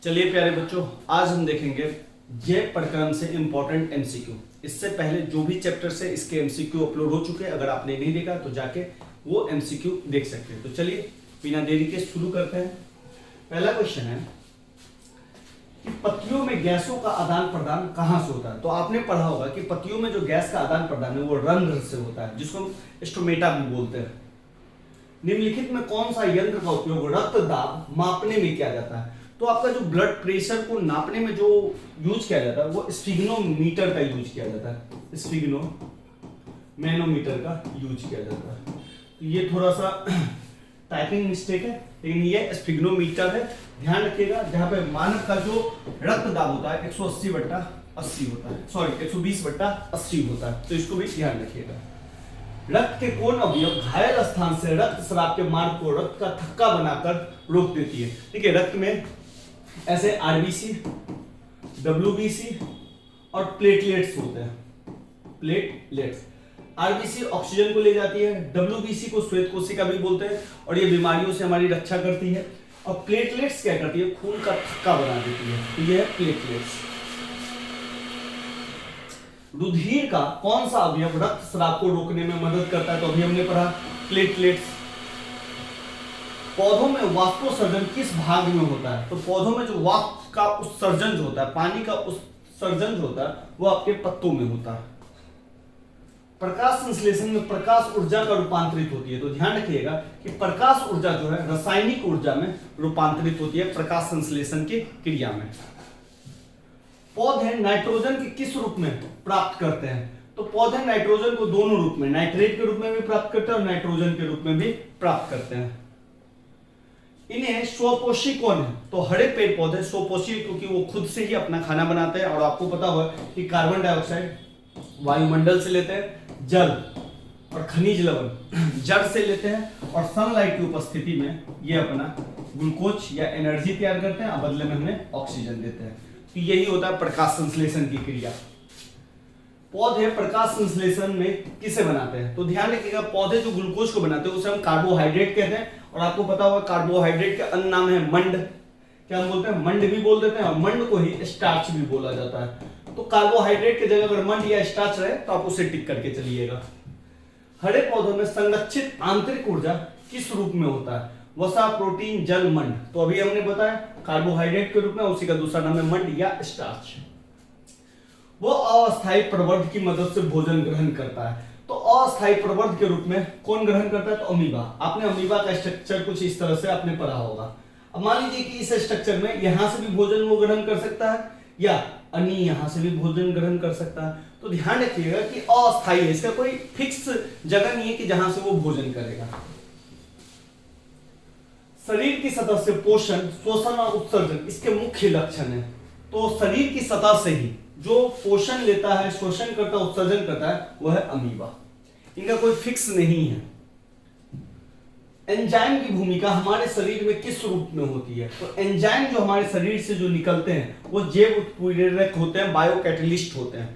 चलिए प्यारे बच्चों, आज हम देखेंगे ये प्रकरण से इंपॉर्टेंट एमसीक्यू। इससे पहले जो भी चैप्टर से इसके एमसीक्यू अपलोड हो चुके हैं, अगर आपने नहीं देखा तो जाके वो एमसीक्यू देख सकते हैं। तो चलिए बिना देरी के शुरू करते हैं। पहला क्वेश्चन है कि पत्तियों में गैसों का आदान प्रदान कहां से होता है। तो आपने पढ़ा होगा कि पत्तियों में जो गैस का आदान प्रदान है वो रंध्र से होता है, जिसको हम स्टोमेटा भी बोलते हैं। निम्नलिखित में कौन सा यंत्र का उपयोग रक्त दाब मापने में किया जाता है। तो आपका जो ब्लड प्रेशर को नापने में जो यूज किया जाता है वो स्फिग्नोमीटर का यूज किया जाता है। स्फिग्नोमैनोमीटर का यूज किया जाता है। तो ये थोड़ा सा टाइपिंग मिस्टेक है, लेकिन ये स्फिग्नोमीटर है। ध्यान रखिएगा, जहां पे मानव का जो रक्त दाब होता है 180/80 होता है, सॉरी 120/80 होता है। तो इसको भी ध्यान रखिएगा। रक्त के कौन अवयव घायल स्थान से रक्त स्राव के मार्ग को रक्त का थक्का बनाकर रोक देती है। ठीक है, रक्त में ऐसे आरबीसी, डब्ल्यूबीसी और प्लेटलेट्स होते हैं। प्लेटलेट्स, आरबीसी ऑक्सीजन को ले जाती है, डब्ल्यूबीसी को श्वेत कोशिका भी बोलते हैं और ये बीमारियों से हमारी रक्षा करती है। और प्लेटलेट्स क्या करती है, खून का थक्का बना देती है। तो ये है प्लेटलेट्स। रुधिर का कौन सा अवयव रक्त स्राव को रोकने में मदद करता है। तो अभी हमने पढ़ा प्लेटलेट्स। पौधों में वाष्पोत्सर्जन किस भाग में होता है। तो पौधों में जो वाष्प का उत्सर्जन जो होता है, पानी का उत्सर्जन जो होता है, वो आपके पत्तों में होता है। प्रकाश संश्लेषण में प्रकाश ऊर्जा का रूपांतरित होती है। तो ध्यान रखिएगा कि प्रकाश ऊर्जा जो है रासायनिक ऊर्जा में रूपांतरित होती है प्रकाश संश्लेषण की क्रिया में। पौधे नाइट्रोजन के किस रूप में प्राप्त करते हैं। तो पौधे नाइट्रोजन को दोनों रूप में, नाइट्रेट के रूप में भी प्राप्त करते हैं और नाइट्रोजन के रूप में भी प्राप्त करते हैं। इन्हें स्वपोषी कौन है। तो हरे पेड़ पौधे स्वपोषी क्योंकि वो खुद से ही अपना खाना बनाते हैं। और आपको पता होगा कि कार्बन डाइऑक्साइड वायुमंडल से लेते हैं, जल और खनिज लवण जड़ से लेते हैं, और सनलाइट की उपस्थिति में ये अपना ग्लूकोज या एनर्जी तैयार करते हैं और बदले में हमें ऑक्सीजन देते हैं। तो यही होता है प्रकाश संश्लेषण की क्रिया। पौधे प्रकाश संश्लेषण में किसे बनाते हैं। तो ध्यान रखिएगा, पौधे जो ग्लूकोज को बनाते हैं उसे हम कार्बोहाइड्रेट कहते हैं। और आपको पता होगा कार्बोहाइड्रेट का अन्य नाम है मंड। क्या हम बोलते हैं, मंड भी बोल देते हैं, और मंड को ही स्टार्च भी बोला जाता है। तो कार्बोहाइड्रेट की जगह अगर मंड या स्टार्च रहे तो आप उसे टिक करके चलिएगा। हरे पौधों में संरक्षित आंतरिक ऊर्जा किस रूप में होता है। वसा, प्रोटीन, जल, मंड। तो अभी हमने बताया कार्बोहाइड्रेट के रूप में, उसी का दूसरा नाम है मंड या स्टार्च। वो अस्थायी प्रवर्ध की मदद से भोजन ग्रहण करता है। तो अस्थायी प्रवर्ध के रूप में कौन ग्रहण करता है। तो अमीबा। आपने अमीबा का स्ट्रक्चर कुछ इस तरह से आपने पढ़ा होगा। अब मान लीजिए कि इस स्ट्रक्चर में यहां से भी भोजन वो ग्रहण कर सकता है, या अनि यहां से भी भोजन ग्रहण कर सकता है। तो ध्यान रखिएगा कि अस्थायी है, इसका कोई फिक्स जगह नहीं है कि जहां से वो भोजन करेगा। शरीर की सतह से पोषण, शोषण और उत्सर्जन इसके मुख्य लक्षण है। तो शरीर की सतह से ही जो पोषण लेता है, शोषण करता है, उत्सर्जन करता है, वह है अमीबा। इनका कोई फिक्स नहीं है। एंजाइम की भूमिका हमारे शरीर में किस रूप में होती है। तो एंजाइम जो हमारे शरीर से जो निकलते हैं वो जैव उत्प्रेरक होते हैं, बायोकैटलिस्ट होते हैं।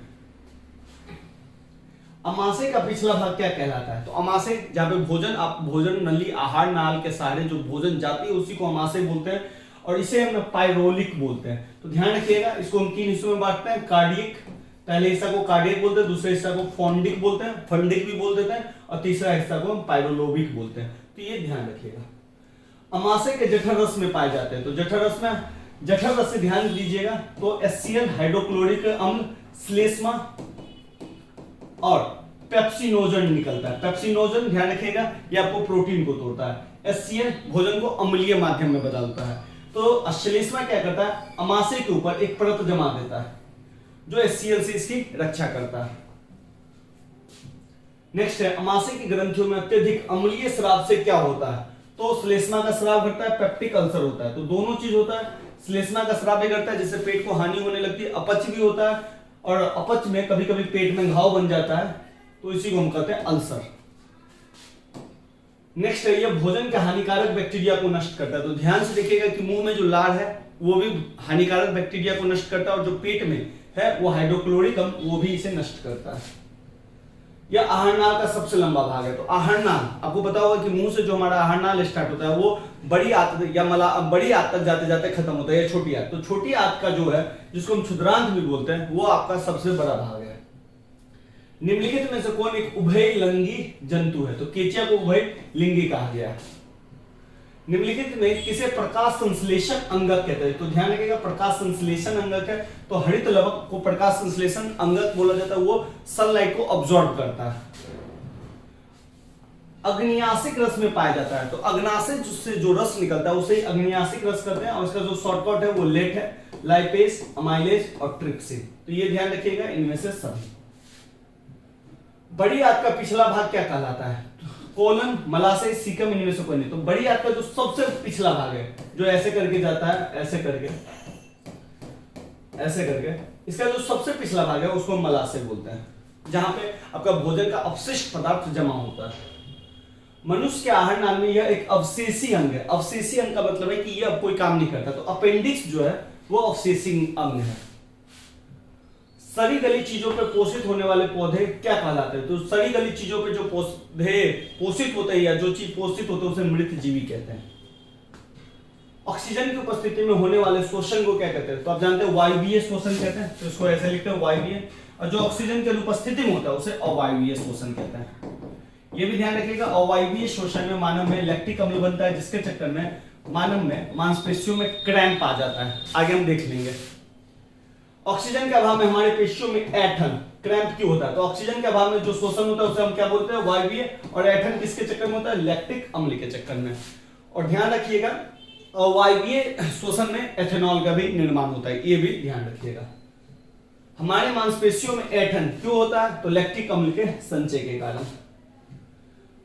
अमाशय का पिछला भाग क्या कहलाता है। तो अमाशय जहां पे भोजन, आप भोजन नली, आहार नाल के सहारे जो भोजन जाती है उसी को अमाशय बोलते हैं, और इसे हम पायरोलिक बोलते हैं। तो ध्यान रखिएगा, इसको हम 3 हिस्सों में बांटते हैं। कार्डियक, पहले हिस्सा को कार्डियक बोलते हैं, दूसरे हिस्सा को फॉन्डिक बोलते हैं, फंडिक भी बोल देते हैं, और तीसरा हिस्सा को हम पायरोलोबिक बोलते हैं। तो ये ध्यान रखिएगा। अमाशय के जठर रस में पाए जाते हैं। तो जठर रस में, जठर रस से ध्यान दीजिएगा तो HCl हाइड्रोक्लोरिक अम्ल, श्लेष्मा और पेप्सिनोजन निकलता है। पेप्सिनोजन ध्यान रखिएगा, ये आपको प्रोटीन को तोड़ता है। HCl भोजन को अम्लीय माध्यम में बदलता है। तो श्लेष्मा क्या करता है, अमाशय के ऊपर एक परत जमा देता है जो HCl से इसकी रक्षा करता है। नेक्स्ट है, अमाशय की ग्रंथियों में अत्यधिक अम्लीय स्राव से क्या होता है। तो श्लेष्मा का स्राव घटता है, पेप्टिक अल्सर होता है। तो दोनों चीज होता है, श्लेष्मा का स्राव भी घटता है जिससे पेट को हानि होने लगती है, अपच भी होता है, और अपच में कभी कभी पेट में घाव बन जाता है, तो इसी को हम कहते हैं अल्सर। नेक्स्ट है, यह भोजन के हानिकारक बैक्टीरिया को नष्ट करता है। तो ध्यान से देखिएगा कि मुंह में जो लार है वो भी हानिकारक बैक्टीरिया को नष्ट करता है, और जो पेट में है वो हाइड्रोक्लोरिक अम्ल वो भी इसे नष्ट करता है। यह आहारनाल का सबसे लंबा भाग है। तो आहारनाल, आपको पता होगा कि मुंह से जो हमारा आहारनाल स्टार्ट होता है वो बड़ी आंत या बड़ी आंत तक जाते जाते खत्म होता है, या छोटी आंत। तो छोटी आंत का जो है, जिसको हम क्षुद्रांत भी बोलते हैं, वो आपका सबसे बड़ा भाग है। निम्नलिखित में से कौन एक उभयलिंगी जंतु है? तो केंचुआ को उभयलिंगी कहा गया है। निम्नलिखित में किसे प्रकाश संश्लेषण अंगक कहते हैं? तो ध्यान रखिएगा, प्रकाश संश्लेषण अंगक है। तो हरित लवक को प्रकाश संश्लेषण अंगक बोला जाता है, वो सनलाइट को अब्सॉर्ब करता है। अग्न्यासिक रस में पाया जाता है। तो अग्नाशय से जो रस निकलता है उसे अग्न्यासिक रस कहते हैं, और इसका जो शॉर्टकट है वो लेट है, लाइपेज, अमाइलेज और ट्रिप्सिन। तो ये ध्यान रखिएगा, इनमें से सभी। बड़ी आंत का पिछला भाग क्या कहलाता है? कोलन, मलाशय, सीकम, इनमें से कोई नहीं। तो बड़ी आंत का जो सबसे पिछला भाग है, जो ऐसे करके जाता है, ऐसे करके, ऐसे करके, इसका जो सबसे पिछला भाग है उसको मलाशय बोलते हैं, जहां पे आपका भोजन का अपशिष्ट पदार्थ जमा होता है। मनुष्य के आहार नाल में यह एक अवशेषी अंग है। अवशेषी अंग का मतलब है कि यह अब कोई काम नहीं करता। तो अपेंडिक्स जो है वो अवशेषी अंग है। सड़ी गली चीजों पर पोषित होने वाले पौधे क्या कहलाते हैं? तो सड़ी गली चीजों पर जो पौधे पोषित होते हैं या जो चीज पोषित होते हैं उसे मृत जीवी कहते हैं। ऑक्सीजन की उपस्थिति में होने वाले शोषण को क्या कहते हैं? तो आप जानते हैं वायवीय शोषण कहते हैं। तो इसको ऐसे लिखते हैं वायवीय, और जो ऑक्सीजन की अनुपस्थिति में होता है उसे अवायवीय शोषण कहते हैं। ये भी ध्यान रखिएगा, अवायवीय शोषण में मानव में लैक्टिक अम्ल बनता है, जिसके चक्कर में मानव में मांसपेशियों में क्रैम्प आ जाता है। आगे हम देख लेंगे। ऑक्सीजन के अभाव में हमारे पेशियों में ऐंठन, क्रैम्प क्यों होता है? तो ऑक्सीजन के अभाव में जो शोषण होता है उसे हम क्या बोलते हैं? वायवीय। और ऐंठन किसके चक्कर में होता है? लैक्टिक अम्ल के चक्कर में। और ध्यान रखिएगा, अवायवीय शोषण में एथेनॉल का भी निर्माण होता है, ये भी ध्यान रखिएगा। हमारे मांसपेशियों में ऐंठन क्यों होता है? तो लैक्टिक अम्ल के संचय के कारण।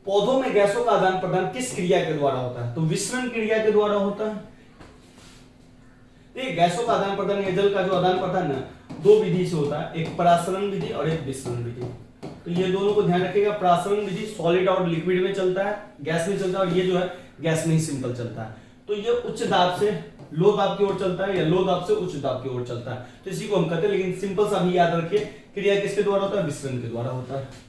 पौधों में गैसों का आदान प्रदान किस क्रिया के द्वारा होता है? तो विसरण क्रिया के द्वारा होता है। गैसों का आदान प्रदान या जल का जो आदान प्रदान है दो विधि से होता है, एक परासरण विधि और एक विसरण विधि। तो ये दोनों को ध्यान रखिएगा। परासरण विधि सॉलिड और लिक्विड में चलता है, गैस में चलता है, और ये जो है गैस में ही सिंपल चलता है। तो ये उच्च दाब से लो दाब की ओर चलता है या लो दाब से उच्च दाब की ओर चलता है। तो इसी को हम कहते हैं, लेकिन सिंपल सा भी याद रखिए, क्रिया किसके द्वारा होता है? विसरण के द्वारा होता है।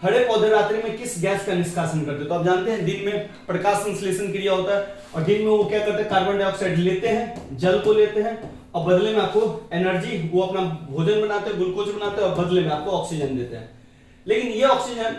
हरे पौधे रात्रि में किस गैस का निष्कासन करते हैं? तो आप जानते हैं दिन में प्रकाश संश्लेषण क्रिया होता है, और दिन में वो क्या करते हैं? कार्बन डाइऑक्साइड लेते हैं, जल को लेते हैं, और बदले में आपको एनर्जी, वो अपना भोजन बनाते हैं, ग्लूकोज बनाते हैं, और बदले में आपको ऑक्सीजन देते हैं। लेकिन ये ऑक्सीजन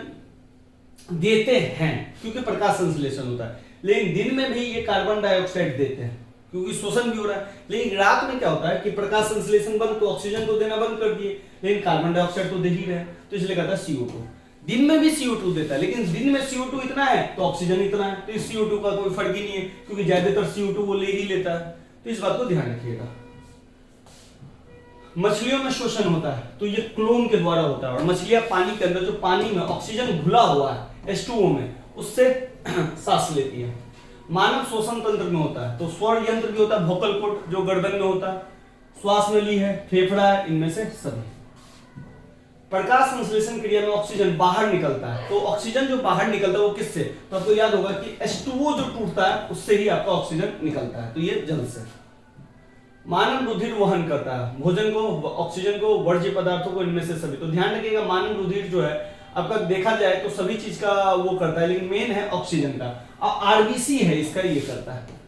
देते हैं क्योंकि प्रकाश संश्लेषण होता है, लेकिन दिन में भी ये कार्बन डाइऑक्साइड देते हैं क्योंकि शोषण भी हो रहा है। लेकिन रात में क्या होता है कि प्रकाश संश्लेषण बंद, तो ऑक्सीजन को देना बंद कर दिए, लेकिन कार्बन डाइऑक्साइड तो दे ही रहे, तो इसलिए कहता है CO2। दिन में भी CO2 देता है, लेकिन दिन में CO2 इतना है तो ऑक्सीजन इतना है, तो इस CO2 का कोई फर्क ही नहीं है, क्योंकि ज्यादातर CO2 वो ले ही लेता है। तो इस बात को ध्यान रखिएगा। मछलियों में शोषण होता है तो ये क्लोन के द्वारा होता है, और मछलियां पानी के अंदर जो पानी में ऑक्सीजन घुला हुआ है H2O में, उससे सांस लेती है। मानव श्वसन तंत्र में होता है तो स्वर यंत्र भी होता है, वोकल कॉर्ड जो गर्दन में होता है, श्वास नली है, फेफड़ा है, इनमें से सभी। प्रकाश संश्लेषण क्रिया में ऑक्सीजन बाहर निकलता है, तो ऑक्सीजन जो बाहर निकलता है वो किससे? तो आपको याद होगा कि H2O जो टूटता है उससे ही आपका ऑक्सीजन निकलता है, तो ये जल से। मानव रुधिर वहन करता है भोजन को, ऑक्सीजन को, वर्ज्य पदार्थों को, इनमें से सभी। तो ध्यान रखिएगा, मानव रुधिर जो है आपका देखा जाए तो सभी चीज का वो करता है, लेकिन मेन है ऑक्सीजन का, और RBC है इसका, ये करता है।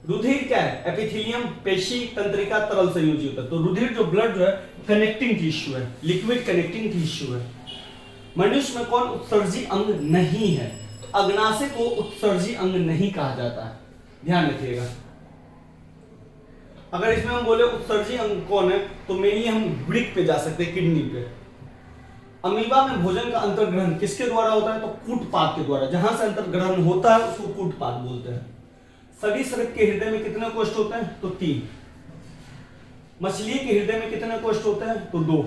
रुधिर क्या है? एपिथेलियम, पेशी, तंत्रिका, तरल संयोजी होता है। तो रुधिर जो ब्लड जो है कनेक्टिंग टिश्यू है, लिक्विड कनेक्टिंग टिश्यू है। मनुष्य में कौन उत्सर्जी अंग नहीं है? तो अग्नाशय को उत्सर्जी अंग नहीं कहा जाता है, ध्यान रखिएगा। अगर इसमें हम बोले उत्सर्जी अंग कौन है, तो मेनली हम वृक्क पे जा सकते हैं, किडनी पे। अमीबा में भोजन का अंतर्ग्रहण किसके द्वारा होता है? तो कूटपाद के द्वारा। जहां से अंतर्ग्रहण होता है उसको कूटपाद बोलते हैं। सरीसृप के हृदय में कितने कोष्ठ होते हैं? तो 3। मछली के हृदय में कितने कोष्ठ होते हैं? तो 2।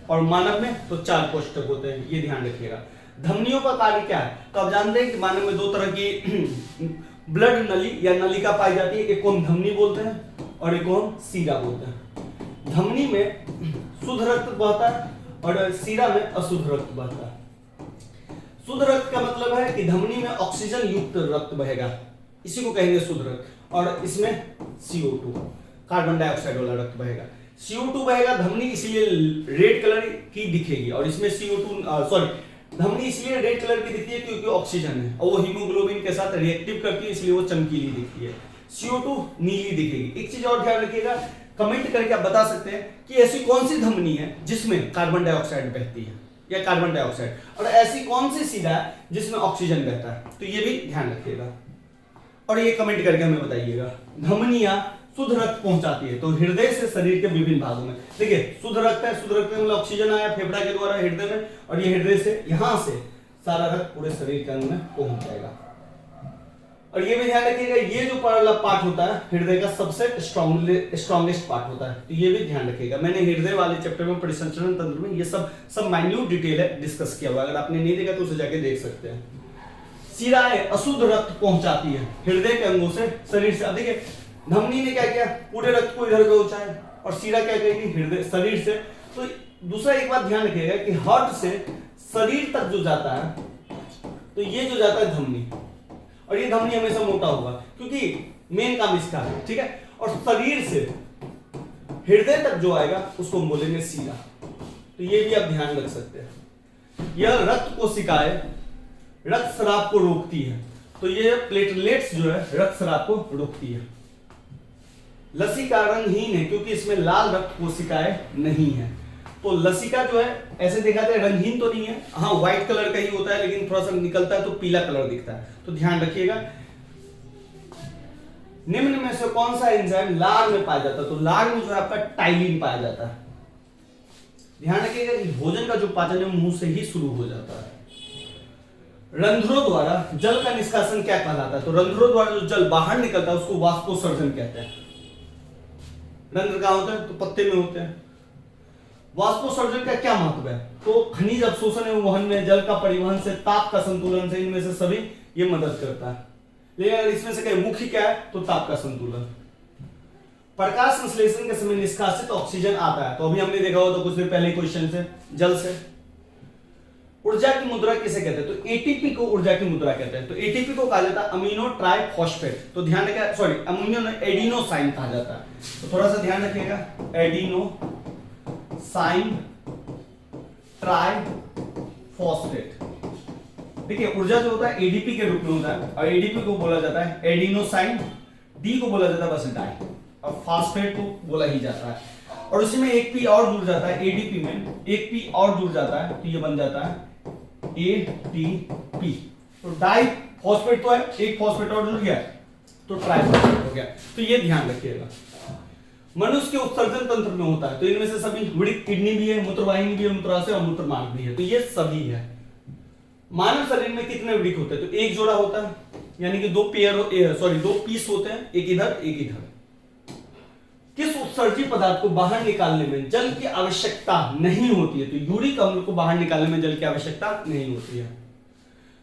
और मानव में तो 4 कोष्ठक होते हैं, ये ध्यान रखिएगा। धमनियों का कार्य क्या है? तो आप जानते हैं कि मानव में 2 तरह की ब्लड नली या नलिका पाई जाती है, एक को हम धमनी बोलते हैं और एक को हम सीरा बोलते हैं। धमनी में शुद्ध रक्त बहता है और सीरा में अशुद्ध रक्त बहता है। शुद्ध रक्त का मतलब है कि धमनी में ऑक्सीजन युक्त रक्त बहेगा, इसी को कहेंगे शुद्ध रक्त, और इसमें CO2 कार्बन डाइऑक्साइड वाला रक्त बहेगा। CO2 बहेगा, धमनी इसलिए रेड कलर की दिखेगी, और इसमें धमनी इसलिए रेड कलर की दिखती है क्योंकि ऑक्सीजन है और वो हीमोग्लोबिन के साथ रिएक्टिव करती है, इसलिए वो चमकीली दिखती है। CO2 नीली दिखेगी। एक चीज और ध्यान रखिएगा, कमेंट करके आप बता सकते हैं कि ऐसी कौन सी धमनी है जिसमें कार्बन डाइऑक्साइड बहती है या कार्बन डाइऑक्साइड, और ऐसी कौन सी शिरा है जिसमें ऑक्सीजन बहता है, तो ये भी ध्यान रखिएगा और ये कमेंट करके हमें बताइएगा। धमनियां शुद्ध रक्त पहुंचाती है, तो हृदय से शरीर के विभिन्न भागों में, देखिए शुद्ध रक्त है, शुद्ध रक्त में मतलब ऑक्सीजन आया फेफड़ा के द्वारा हृदय में, और ये हृदय से यहां से सारा रक्त पूरे शरीर के अंग में पहुंच जाएगा। और ये भी ध्यान रखिएगा, ये जो वाला पार्ट होता है हृदय का सबसे स्ट्रॉन्गेस्ट पार्ट होता है, तो ये भी ध्यान रखिएगा। मैंने हृदय वाले चैप्टर में परिसंचरण तंत्र में ये सब माइन्यूट डिटेल है डिस्कस किया हुआ, अगर आपने नहीं देखा तो उसे जाके देख सकते हैं। शिराएं अशुद्ध रक्त पहुंचाती है हृदय के अंगों से शरीर से। अब देखिए धमनी ने क्या किया, पूरे रक्त को इधर पहुंचाया, और शिरा क्या करेगी, हृदय शरीर से। तो दूसरा एक बात ध्यान रखिएगा कि हार्ट से शरीर तक जो जाता है, तो ये जो जाता है धमनी, और ये धमनी हमेशा मोटा होगा क्योंकि मेन काम इसका है, ठीक है। और शरीर से हृदय तक जो आएगा उसको हम बोलेंगे शिरा, तो ये भी आप ध्यान रख सकते हैं। यह रक्त कोशिकाएं रक्त स्राव को रोकती है, तो ये प्लेटलेट्स जो है रक्त स्राव को रोकती है। लसिका रंगहीन है क्योंकि इसमें लाल रक्त कोशिकाएं नहीं है, तो लसिका जो है ऐसे देखा जाए रंगहीन तो नहीं है, हाँ व्हाइट कलर का ही होता है, लेकिन थोड़ा सा निकलता है तो पीला कलर दिखता है, तो ध्यान रखिएगा। निम्न में से कौन सा एंजाइम लार में पाया जाता है, तो लार में जो है आपका टाइलिन पाया जाता है। ध्यान रखिएगा कि भोजन का जो पाचन है मुंह से ही शुरू हो जाता है। रंध्रों द्वारा जल का निष्कासन क्या कहलाता है, तो रंध्रों द्वारा जो जल बाहर निकलता है उसको वाष्पोत्सर्जन कहते हैं। रंध्र कहां होते हैं, तो पत्ते में होते हैं। वाष्पोत्सर्जन का क्या महत्व है, तो खनिज अवशोषण एवं वहन में, जल का परिवहन से, ताप का संतुलन से, इनमें से सभी ये मदद करता है। लेकिन अगर इसमें से कहीं मुख्य क्या है, तो ताप का संतुलन। प्रकाश संश्लेषण के समय निष्कासित ऑक्सीजन आता है, तो अभी हमने देखा हो तो कुछ देर पहले क्वेश्चन से, जल से। ऊर्जा की मुद्रा किसे कहते हैं, तो एटीपी को ऊर्जा की मुद्रा कहते हैं। तो एटीपी को कहा जाता है अमीनो ट्राइफॉस्फेट, तो ध्यान रखिएगा, सॉरी अमीनो एडिनोसाइन कहा जाता है, तो थोड़ा सा ध्यान रखिएगा, एडिनोसाइन ट्राइफॉस्फेट। देखिए ऊर्जा जो होता है एडीपी के रूप में होता है, और एडीपी को बोला जाता है एडिनोसाइन, डी को बोला जाता है बस डाई, और फास्फेट को बोला ही जाता है। और उसी में एक पी और जुड़ जाता है, एडीपी में एक पी और जुड़ जाता है, तो ये बन जाता है एटीपी। तो डाई फॉस्फेट तो है, एक फॉस्फेट और जुड़ गया तो ट्राइफॉस्फेट हो गया, तो ये ध्यान रखिएगा। मनुष्य के उत्सर्जन तंत्र में होता है, तो इनमें से सभी वृक्क, किडनी भी है, मूत्रवाहिनी भी है, मूत्राशय और मूत्रमार्ग भी है, तो ये सभी है। मानव शरीर में कितने वृक्क होते हैं, तो एक जोड़ा होता है, यानी कि दो पीस होते हैं, एक इधर एक इधर। किस उत्सर्जी पदार्थ को बाहर निकालने में जल की आवश्यकता नहीं होती है, तो यूरिक अम्ल को बाहर निकालने में जल की आवश्यकता नहीं होती है।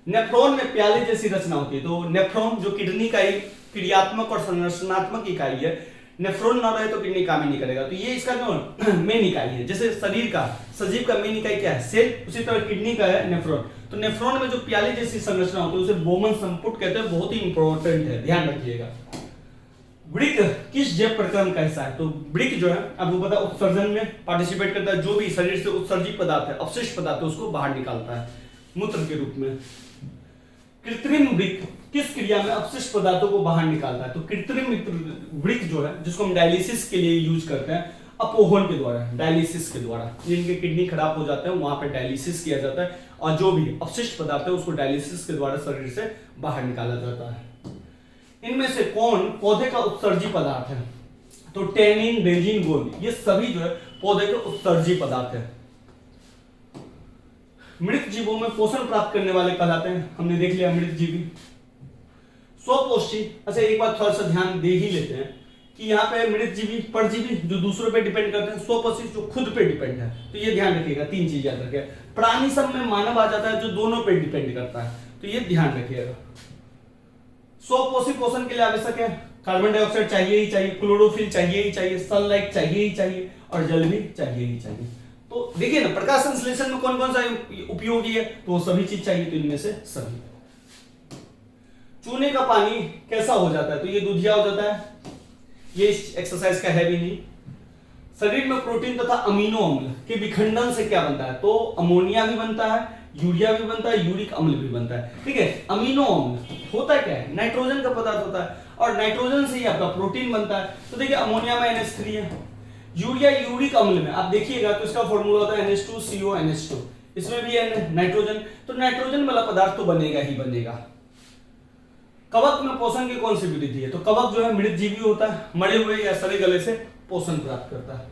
नेफ्रॉन में प्याले जैसी रचना होती है, तो नेफ्रॉन जो किडनी का एक क्रियात्मक और संरचनात्मक इकाई है, नेफ्रॉन ना रहे तो किडनी काम ही नहीं करेगा, तो ये इसका जो मेन इकाई है। जैसे शरीर का सजीव का मेन इकाई क्या है, सेल, उसी तरह किडनी का है नेफ्रॉन। तो नेफ्रॉन में जो प्याले जैसी संरचना होती है उसे बोमन संपुट कहते हैं, बहुत ही इंपॉर्टेंट है, ध्यान रखिएगा। वृक्क किस जैव प्रक्रम का हिस्सा है, तो वृक्क जो है आपको पता है उत्सर्जन में पार्टिसिपेट करता है, जो भी शरीर से उत्सर्जित पदार्थ है, अपशिष्ट पदार्थ है, उसको बाहर निकालता है मूत्र के रूप में। कृत्रिम वृक्क किस क्रिया में अपशिष्ट पदार्थों को बाहर निकालता है, तो कृत्रिम वृक्क जो है जिसको हम डायलिसिस के लिए यूज करते हैं, अपोहन के द्वारा, डायलिसिस के द्वारा, जिनके किडनी खराब हो जाते हैं वहां पर डायलिसिस किया जाता है, और जो भी अपशिष्ट पदार्थ है उसको डायलिसिस के द्वारा शरीर से बाहर निकाला जाता है। इनमें से कौन पौधे का उत्सर्जी पदार्थ है, तो टेनिन, बेंजीन, गोंद, ये सभी जो है पौधे के उत्सर्जी पदार्थ है। मृत जीवों में पोषण प्राप्त करने वाले कहलाते हैं, हमने देख लिया मृत जीवी। स्वपोषी, अच्छा एक बात थोड़ा सा ध्यान दे ही लेते हैं कि यहाँ पे मृत जीवी, परजीवी जो दूसरों पे डिपेंड करते हैं, स्वपोषी जो खुद पे डिपेंड है, तो ये ध्यान रखिएगा, तीन चीज याद रखिएगा। प्राणी सब में मानव आ जाता है जो दोनों पे डिपेंड करता है, तो ये ध्यान रखिएगा। स्वपोषी पोषण के लिए आवश्यक है कार्बन डाइऑक्साइड चाहिए ही चाहिए, क्लोरोफिल चाहिए ही चाहिए, सनलाइट चाहिए ही चाहिए, और जल भी चाहिए ही चाहिए। तो देखिए ना प्रकाश संश्लेषण में कौन कौन सा उपयोगी है, तो वो सभी चीज चाहिए, तो इनमें से सभी। चूने का पानी कैसा हो जाता है, तो ये दूधिया हो जाता है, ये एक्सरसाइज का है भी नहीं। शरीर में प्रोटीन तथा अमीनो अम्ल के विखंडन से क्या बनता है, तो अमोनिया भी बनता है, यूरिया भी बनता है, यूरिक अम्ल भी बनता है। ठीक है, अमीनो अम्ल होता क्या है, नाइट्रोजन का पदार्थ होता है और नाइट्रोजन से ही आपका प्रोटीन बनता है। तो देखिए अमोनिया में NH3 है, यूरिया यूरिक अम्ल में आप देखिएगा तो इसका फॉर्मूला होता है NH2CO NH2, इसमें भी है नाइट्रोजन, तो नाइट्रोजन वाला पदार्थ तो बनेगा ही बनेगा। कवक में पोषण की कौन सी विधि है, तो कवक जो है मृत जीवी होता है, मरे हुए या सड़े गले से पोषण प्राप्त करता है।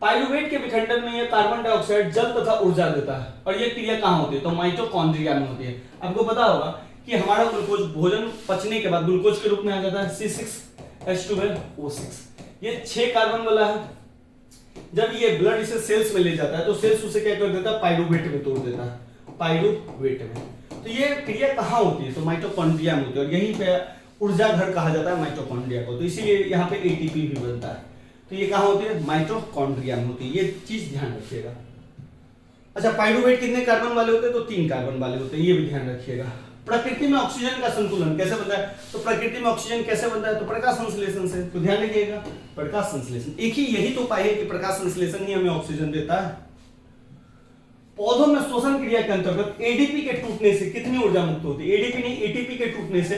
पाइरुवेट के विखंडन में यह कार्बन डाइऑक्साइड जल तथा ऊर्जा देता है और यह क्रिया कहां होती है, तो माइटोकॉन्ड्रिया में होती है। आपको पता होगा कि हमारा ग्लूकोज भोजन पचने के बाद ग्लूकोज के रूप में आ जाता है C6H12O6, ये 6 कार्बन वाला है। जब ये ब्लड इसे सेल्स में ले जाता है तो सेल्स उसे क्या कर देता है, पाइरुवेट में तोड़ देता है, पाइरुवेट में। तो ये क्रिया कहां होती है, तो माइटोकॉन्ड्रिया में होती है और यहीं पे ऊर्जा घर कहा जाता है माइटोकॉन्ड्रिया को, तो इसीलिए यहाँ पे ATP भी बनता है। तो ये कहां होती है, माइटोकॉन्ड्रिया में होती है, ये चीज ध्यान रखिएगा। अच्छा, पाइरुवेट कितने कार्बन वाले होते हैं, तो 3 कार्बन वाले होते हैं, ये भी ध्यान रखिएगा। प्रकृति में ऑक्सीजन का संतुलन कैसे बनता है, तो प्रकृति में ऑक्सीजन कैसे बनता है, तो प्रकाश संश्लेषण से, तो ध्यान रखिएगा प्रकाश संश्लेषण। एक ही यही तो उपाय है कि प्रकाश संश्लेषण ही हमें ऑक्सीजन देता है। पौधों में श्वसन क्रिया के अंतर्गत एडीपी के टूटने से कितनी ऊर्जा मुक्त होती है, एडीपी नहीं एटीपी के टूटने से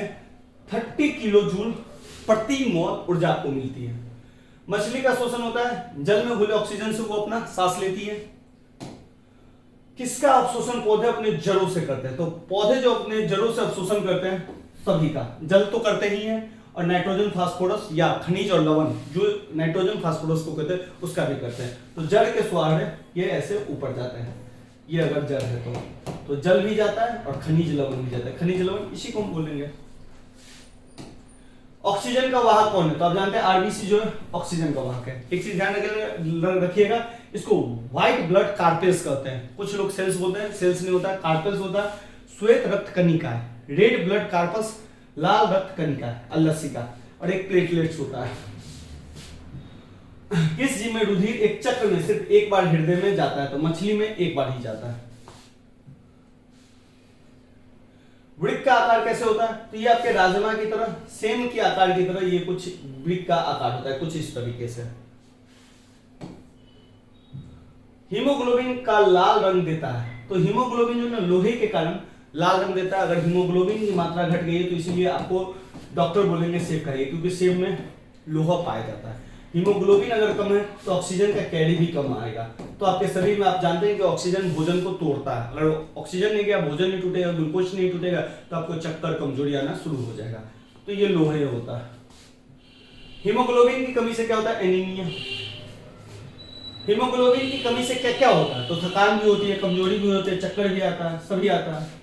30 किलो जूल प्रति मोल ऊर्जा आपको मिलती है। मछली का श्वसन होता है, जल में घुले ऑक्सीजन से वो अपना सांस लेती है। किसका अवशोषण पौधे अपने जड़ों से करते हैं, तो पौधे जो अपने जड़ों से अवशोषण करते हैं सभी का, जल तो करते ही हैं और नाइट्रोजन फास्फोरस या खनिज और लवण जो नाइट्रोजन फास्फोरस को कहते हैं उसका भी करते हैं। तो जड़ के सहारे ये ऐसे ऊपर जाते हैं, ये अगर जड़ है तो जल भी जाता है और खनिज लवण भी जाता है, खनिज लवण इसी को हम बोलेंगे। ऑक्सीजन का वाहक कौन है, तो आप जानते हैं आरबीसी जो है ऑक्सीजन का वाहक है। एक चीज ध्यान रखिएगा, इसको व्हाइट ब्लड कार्पेल्स कहते हैं, कुछ लोग सेल्स बोलते हैं, सेल्स नहीं होता है, कार्पेल्स होता है। श्वेत रक्त कणिका है, रेड ब्लड कार्पस, लाल रक्त कणिका है, अलसिका, और एक प्लेटलेट्स होता है। किस जीव में रुधिर एक चक्र में सिर्फ एक बार हृदय में जाता है, तो मछली में एक बार ही जाता है। वृक्क का आकार कैसे होता है, तो ये आपके राजमा की तरह, सेम के आकार की तरह ये कुछ वृक्क का आकार होता है, कुछ इस तरीके से। हीमोग्लोबिन का लाल रंग देता है, तो हीमोग्लोबिन जो ना लोहे के कारण लाल रंग देता है। अगर हीमोग्लोबिन की मात्रा घट गई है तो इसीलिए आपको डॉक्टर बोलेंगे सेब खाइए, क्योंकि सेब में लोहा पाया जाता है। हीमोग्लोबिन अगर कम है तो ऑक्सीजन का कैरी भी कम आएगा। तो आपके शरीर में आप जानते हैं कि ऑक्सीजन भोजन को तोड़ता है, अगर ऑक्सीजन नहीं गया भोजन नहीं टूटेगा, ग्लूकोज नहीं टूटेगा तो आपको चक्कर कमजोरी आना शुरू हो जाएगा। तो ये लोहे होता है। हीमोग्लोबिन की कमी से क्या होता है, एनीमिया। हीमोग्लोबिन की कमी से क्या क्या होता है, तो थकान भी होती है, कमजोरी भी होती है, चक्कर भी आता है, सभी आता है।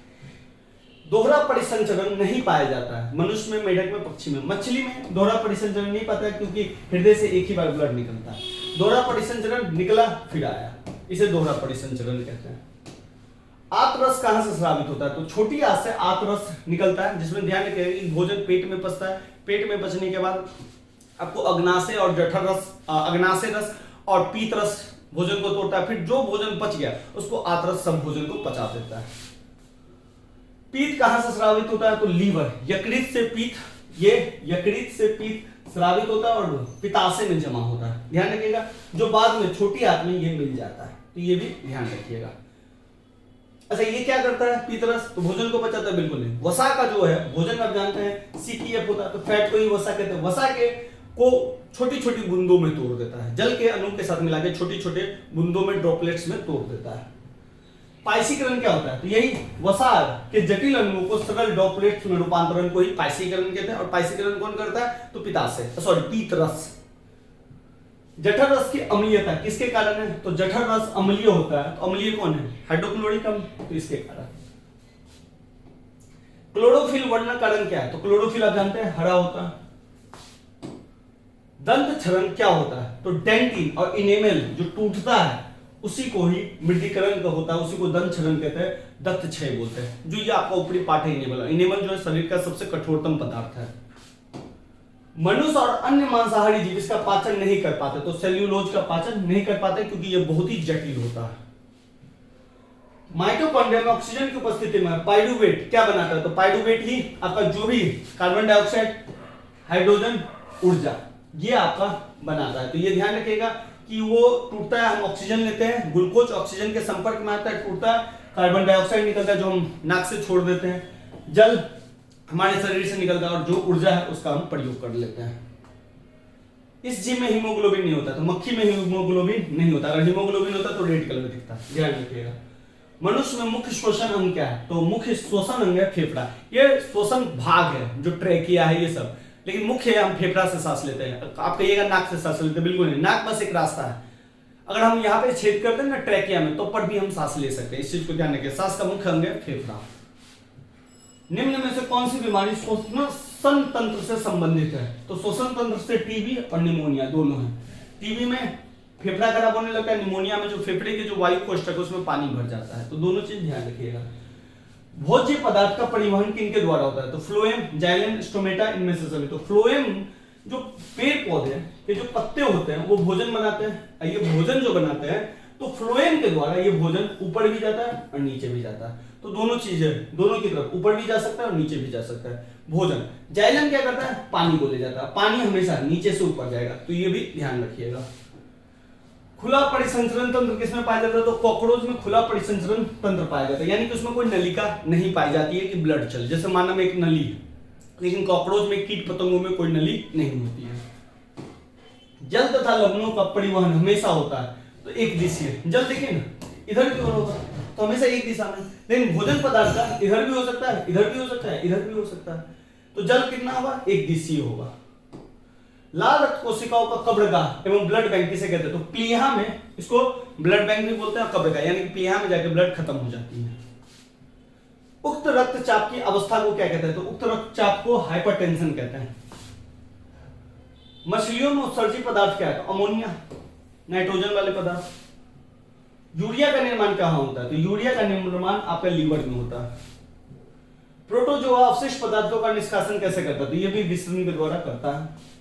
दोहरा परिसंचरण नहीं पाया जाता है मनुष्य में, मेढक में, पक्षी में। मछली में दोहरा परिसंचरण नहीं पाता है क्योंकि हृदय से एक ही बार ब्लड निकलता है। दोहरा परिसंचरण निकला फिर आया, इसे दोहरा परिसंचरण कहते हैं। आतरस कहां से स्रावित होता है, तो छोटी आंत से आतरस निकलता है, जिसमें ध्यान रखिएगा कि भोजन पेट में पचता है। पेट में पचने के बाद आपको अग्नाशय और जठर रस, अग्नाशय रस और पीत रस भोजन को तोड़ता है। फिर जो भोजन पच गया उसको आतरस सब भोजन को पचा देता है। पीत कहां से स्रावित होता है, तो लीवर, यकृत से पीत, ये यकृत से पीत स्रावित होता है और पित्ताशय में जमा होता है। ध्यान रखिएगा, जो बाद में छोटी आंत में ये मिल जाता है, तो ये भी ध्यान रखिएगा। अच्छा, ये क्या करता है पीतरस, तो भोजन को पचाता है, बिल्कुल नहीं। वसा का जो है भोजन आप जानते हैं CPF होता है, तो फैट को ही वसा कहते हैं। वसा के को छोटी छोटी बूंदों में तोड़ देता है, जल के अणु के साथ मिला के छोटी छोटे बूंदों में, ड्रॉपलेट्स में तोड़ देता है। पाइसीकरण क्या होता है, तो यही वसा के जटिल अणुओं को सरल ड्रॉपलेट्स में रूपांतरण को ही पाइसीकरण कहते हैं। और पाइसीकरण कौन करता है, तो पित्ताशय, सॉरी पीतरस। जठर रस की अम्लीयता किसके कारण है, तो जठर रस अम्लीय होता है, तो अम्लीय कौन है, हाइड्रोक्लोरिक अम्ल, तो इसके कारण। क्लोरोफिल वर्णन कारण क्या है, तो क्लोरोफिल आप जानते हैं हरा होता है। दंत क्षरण क्या होता है, तो डेंटिन और इनेमल जो टूटता है उसी को ही मृदीकरण का होता है, उसी को दंत क्षरण कहते हैं, दंत क्षय बोलते हैं। जो ये आपका ऊपरी पार्ट है इनेमल, इनेमल जो है शरीर का सबसे कठोरतम पदार्थ है। मनुष्य और अन्य मांसाहारी जीव इसका पाचन नहीं कर पाते, तो सेल्यूलोज का पाचन नहीं कर पाते क्योंकि ये बहुत ही जटिल होता है। माइटोकॉन्ड्रिया में ऑक्सीजन की उपस्थिति में पाइरुवेट क्या बनाता है, तो पाइरुवेट ही आपका जो भी कार्बन डाइऑक्साइड, हाइड्रोजन, ऊर्जा ये आपका बनाता है। तो ये ध्यान रखिएगा, कि वो टूटता है, हम ऑक्सीजन लेते हैं, ग्लूकोज ऑक्सीजन के संपर्क में आता है, टूटता है, कार्बन डाइऑक्साइड निकलता है जो हम नाक से छोड़ देते हैं, जल हमारे शरीर से निकलता है और जो ऊर्जा है उसका हम प्रयोग कर लेते हैं। इस जीव में हीमोग्लोबिन नहीं होता, तो मक्खी में हीमोग्लोबिन नहीं होता, अगर हीमोग्लोबिन होता तो रेड कलर दिखता है, ध्यान रखिएगा। मनुष्य में मुख्य श्वसन अंग क्या है, तो मुख्य श्वसन अंग है फेफड़ा, ये श्वसन भाग है जो ट्रैकिया है ये सब, लेकिन मुख्य हम फेफड़ा से सांस लेते हैं। आप कहिएगा नाक से सांस लेते हैं, बिल्कुल नहीं, नाक बस एक रास्ता है, अगर हम यहाँ पे छेद करते हैं ना ट्रैकिया में तो पर भी हम सांस ले सकते हैं, इस चीज को ध्यान रखिए। सांस का मुख्य अंग है फेफड़ा। निम्न में से कौन सी बीमारी श्वसन तंत्र से संबंधित है, तो श्वसन तंत्र से टीबी और निमोनिया दोनों है। टीबी में फेफड़ा खराब होने लगता है, निमोनिया में जो फेफड़े के जो वायु कोष्ठक है उसमें पानी भर जाता है, तो दोनों चीज ध्यान रखिएगा। भोज्य पदार्थ का परिवहन किनके द्वारा होता है, तो फ्लोएम, जाइलम, स्टोमेटा, इनमें से सभी। तो फ्लोएम जो पेड़ पौधे के जो पत्ते होते हैं वो भोजन बनाते हैं, ये भोजन जो बनाते हैं तो फ्लोएम के द्वारा ये भोजन ऊपर भी जाता है और नीचे भी जाता है, तो दोनों चीजें दोनों की तरफ, ऊपर भी जा सकता है और नीचे भी जा सकता है भोजन। जाइलम क्या करता है, पानी को ले जाता है, पानी हमेशा नीचे से ऊपर जाएगा, तो ये भी ध्यान रखिएगा। खुला परिसंचरण तंत्र किसमें पाया जाता है, तो कॉकरोच में खुला परिसंचरण तंत्र पाया जाता है, यानी कि उसमें कोई नलिका नहीं पाई जाती है कि ब्लड चल, जैसे मानव में एक नली है, लेकिन कॉकरोच में कीट पतंगों में कोई नली नहीं होती है। जल तथा लवणों का परिवहन हमेशा होता है, तो एक दिशीय जल, देखिए ना इधर भी होगा तो हमेशा एक दिशा में, लेकिन भोजन पदार्थ का इधर भी हो सकता है, इधर भी हो सकता है, इधर भी हो सकता है, तो जल कितना होगा, एक दिशीय होगा। लाल रक्त कोशिकाओं का कब्रगाह एवं ब्लड बैंक किसे कहते हैं, तो प्लीहा में इसको ब्लड बैंक भी बोलते हैं, कब्रगाह यानी कि प्लीहा में जाके ब्लड खत्म हो जाती है। उक्त रक्तचाप की अवस्था को क्या कहते हैं, तो उक्त रक्तचाप को हाइपरटेंशन कहते हैं। मछलियों में उत्सर्जित पदार्थ क्या है, तो अमोनिया, नाइट्रोजन वाले पदार्थ। यूरिया का निर्माण कहां होता है, तो यूरिया का निर्माण आपके लीवर में होता है। प्रोटोजोआ अवशिष्ट पदार्थों का निष्कासन कैसे करता है, तो ये भी विसर्जन के द्वारा करता है।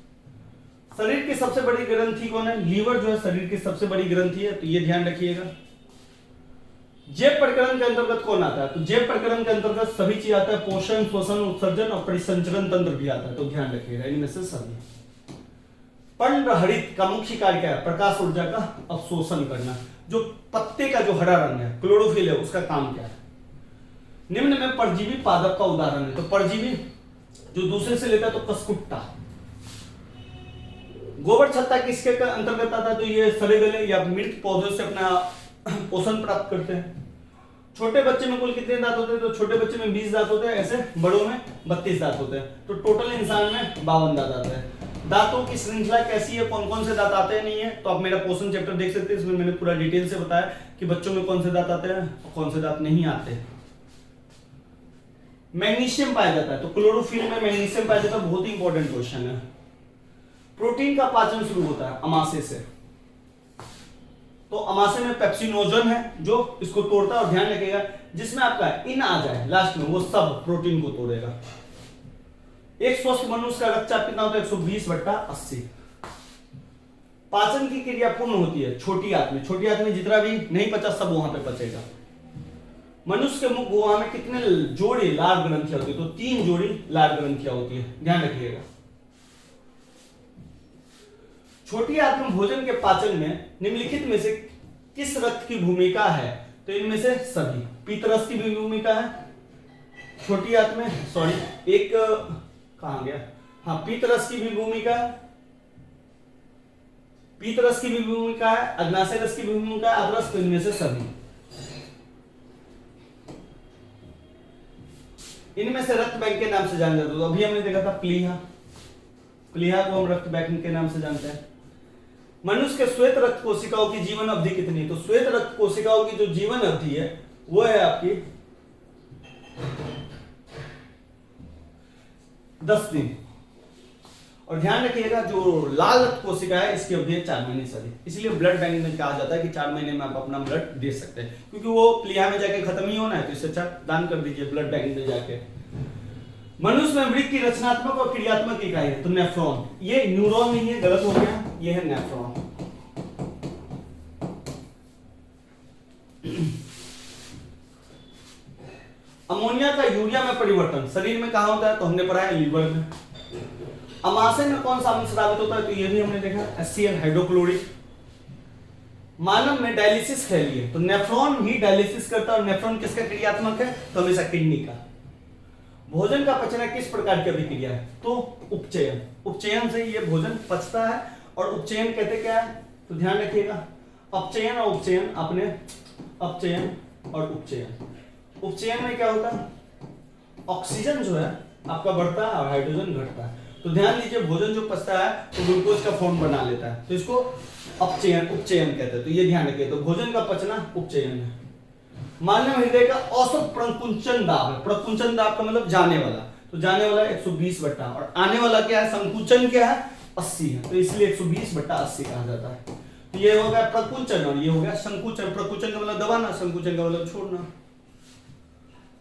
शरीर की सबसे बड़ी ग्रंथि कौन है, लीवर जो है शरीर की सबसे बड़ी ग्रंथि है, तो ये ध्यान रखिएगा। जेब प्रकरण के अंतर्गत कौन आता है, तो जेब प्रकरण के अंतर्गत सभी चीज आता है, पोषण, श्वसन, उत्सर्जन और परिसंचरण तंत्र भी आता है, तो ध्यान रखिएगा इनमें से सभी। पर्णहरित का मुख्य कार्य क्या है, प्रकाश ऊर्जा का अवशोषण करना। जो पत्ते का जो हरा रंग है, क्लोरोफिल है, उसका काम क्या है। निम्न में परजीवी पादप का उदाहरण है, तो परजीवी जो दूसरे से लेता है तो कसकुट्टा। गोबर छत्ता किसके अंतर्गत आता है, तो ये सड़े गले या मृत पौधों से अपना पोषण प्राप्त करते हैं। छोटे बच्चे में कुल कितने दांत होते हैं, तो छोटे बच्चे में 20 दांत होते हैं, ऐसे बड़ों में 32 दांत होते हैं, तो टोटल इंसान में 52 दांत आते हैं। दांतों की श्रृंखला कैसी है, कौन कौन से दांत आते हैं नहीं है, तो आप मेरा पोषण चैप्टर देख सकते हैं, इसमें मैंने पूरा डिटेल से बताया कि बच्चों में कौन से दांत आते हैं और कौन से दांत नहीं आते। मैग्नीशियम पाया जाता है, तो क्लोरोफिल में मैग्नीशियम पाया जाता है, बहुत ही इंपॉर्टेंट क्वेश्चन है। प्रोटीन का पाचन शुरू होता है अमाशय से, तो अमाशय में पेप्सिनोजन है जो इसको तोड़ता है, और ध्यान रखिएगा जिसमें आपका इन आ जाए लास्ट में वो सब प्रोटीन को तोड़ेगा। एक स्वस्थ मनुष्य का रक्तचाप कितना होता है, 120/80। पाचन की क्रिया पूर्ण होती है छोटी आंत में, छोटी आंत में जितना भी नहीं पचा सब वहां पे पचेगा। मनुष्य के मुख गुहा में कितने जोड़ी लार ग्रंथियां होती है, तो 3 जोड़ी लार ग्रंथियां होती है, ध्यान रखिएगा। छोटी आंत में भोजन के पाचन में निम्नलिखित में से किस रक्त की भूमिका है, तो इनमें से सभी। पीतरस की भी भूमिका है छोटी आंत में, सॉरी एक कहां गया, हाँ पीतरस की भी भूमिका है, पीतरस की भी भूमिका है, अग्नाशय रस की भी भूमिका है, अदरस, तो इनमें से सभी। इनमें से रक्त बैंक के नाम से जाना जाता है, तो अभी हमने देखा था प्लीहा, प्लीहा को हम रक्त बैंक के नाम से जानते हैं। मनुष्य के श्वेत रक्त कोशिकाओं की जीवन अवधि कितनी है, तो श्वेत रक्त कोशिकाओं की जो जीवन अवधि है वो है आपकी 10 दिन। और ध्यान रखिएगा जो लाल रक्त कोशिका है इसकी अवधि है 4 महीने से अधिक, इसलिए ब्लड बैंक में कहा जाता है कि 4 महीने में आप अपना ब्लड दे सकते हैं, क्योंकि वो प्लीहा में जाके खत्म ही होना है, तो इससे अच्छा दान कर दीजिए ब्लड बैंक में जाके। मनुष्य में वृक्क की रचनात्मक और क्रियात्मक इकाई है, तो नेफ्रॉन, ये न्यूरॉन नहीं है, गलत हो गया, ये है नेफ्रॉन। अमोनिया का यूरिया में परिवर्तन शरीर में कहां होता है, तो हमने पढ़ा है लीवर में। अमाशय में कौन सा अम्ल स्रावित होता है, तो ये भी हमने देखा HCl हाइड्रोक्लोरिक। मानव में डायलिसिस फैली है तो नेफ्रॉन ही डायलिसिस करता है, और नेफ्रॉन किसका क्रियात्मक है? तो हमेशा किडनी का। भोजन का पचना किस प्रकार की अभिक्रिया है? तो उपचयन। उपचयन से ये भोजन पचता है, और उपचयन कहते क्या है? तो ध्यान रखिएगा, अपचयन और उपचयन, आपने अपचयन और उपचयन। उपचयन में क्या होता है? ऑक्सीजन जो है आपका बढ़ता है और हाइड्रोजन घटता है। तो ध्यान दीजिए, भोजन जो पचता है तो ग्लूकोज का फॉर्म बना लेता है, तो इसको अपचयन उपचयन कहते हैं। तो ये ध्यान रखिए, तो भोजन का पचना उपचयन है। मानव हृदय का औसत प्रकुंचन दाब है। प्रकुंचन दाब का मतलब जाने वाला, तो जाने वाला 120 बट्टा, और आने वाला क्या है? संकुचन क्या है? 80 है, तो इसलिए 120 बट्टा 80 कहा जाता है। तो ये हो गया प्रकुंचन और ये हो गया संकुचन। प्रकुंचन का मतलब दबाना, संकुचन का मतलब छोड़ना।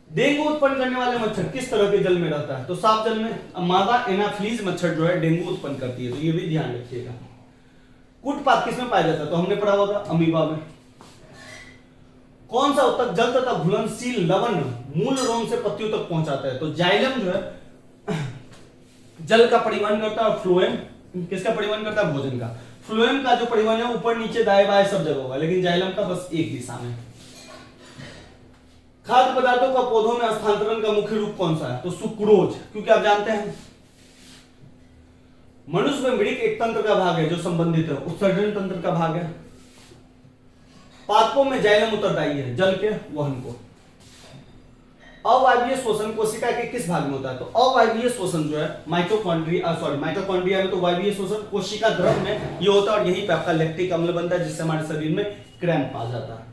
डेंगू उत्पन्न करने वाले मच्छर किस तरह के जल में रहता है? तो साफ जल में। मादा एनाफिलीज मच्छर जो है डेंगू उत्पन्न करती है, तो ये भी ध्यान रखिएगा। कूटपात किसमें पाया जाता है? तो हमने पढ़ा होगा अमीबा में। कौन सा उत्तक जल तथा घुलनशील लवण मूल रोम से पत्तियों तक पहुंचाता है? तो जाइलम जो है जल का परिवहन करता है, और फ्लोएम किसका परिवहन करता है? भोजन का। फ्लोएम का जो परिवहन है ऊपर नीचे दाएं बाएं सब जगह होगा, लेकिन जाइलम का बस एक दिशा में। खाद्य पदार्थों का पौधों में स्थानांतरण का मुख्य रूप कौन सा है? तो सुक्रोज, क्योंकि आप जानते हैं मनुष्य में मृग एक तंत्र का भाग है जो संबंधित है, उत्सर्जन तंत्र का भाग है। पादपों में जाइलम उत्तरदायी है जल के वहन को। अवायवीय श्वसन कोशिका के किस भाग में होता है? तो अवायवीय श्वसन जो है माइटोकॉन्ड्रिया में, तो वायवीय श्वसन कोशिका द्रव में ये होता है, और यही पे आपका लैक्टिक अम्ल बनता है जिससे हमारे शरीर में क्रैम्प आ जाता है।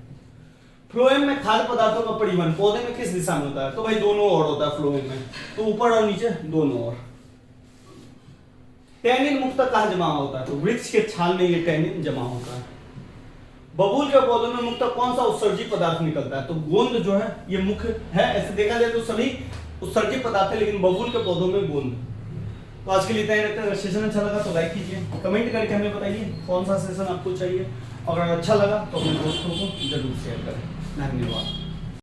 फ्लोएम में खाद्य पदार्थों का परिवहन पौधे में किस दिशा में होता है? तो भाई दोनों ओर होता है फ्लोएम में, तो ऊपर और नीचे दोनों ओर। टैनिन मुक्त कहां जमा होता है? तो वृक्ष के छाल में ये टैनिन जमा होता है। बबूल के पौधों में मुक्त कौन सा उत्सर्जी पदार्थ निकलता है? तो गोंद जो है ये मुख्य है। ऐसे देखा जाए तो सभी उत्सर्जी पदार्थ है, लेकिन बबूल के पौधों में गोंद। तो आज के लिए इतना ही रखते हैं। अगर सेशन अच्छा लगा तो लाइक कीजिए, कमेंट करके हमें बताइए कौन सा सेशन आपको चाहिए। अगर अच्छा लगा तो अपने दोस्तों को जरूर शेयर करें। धन्यवाद।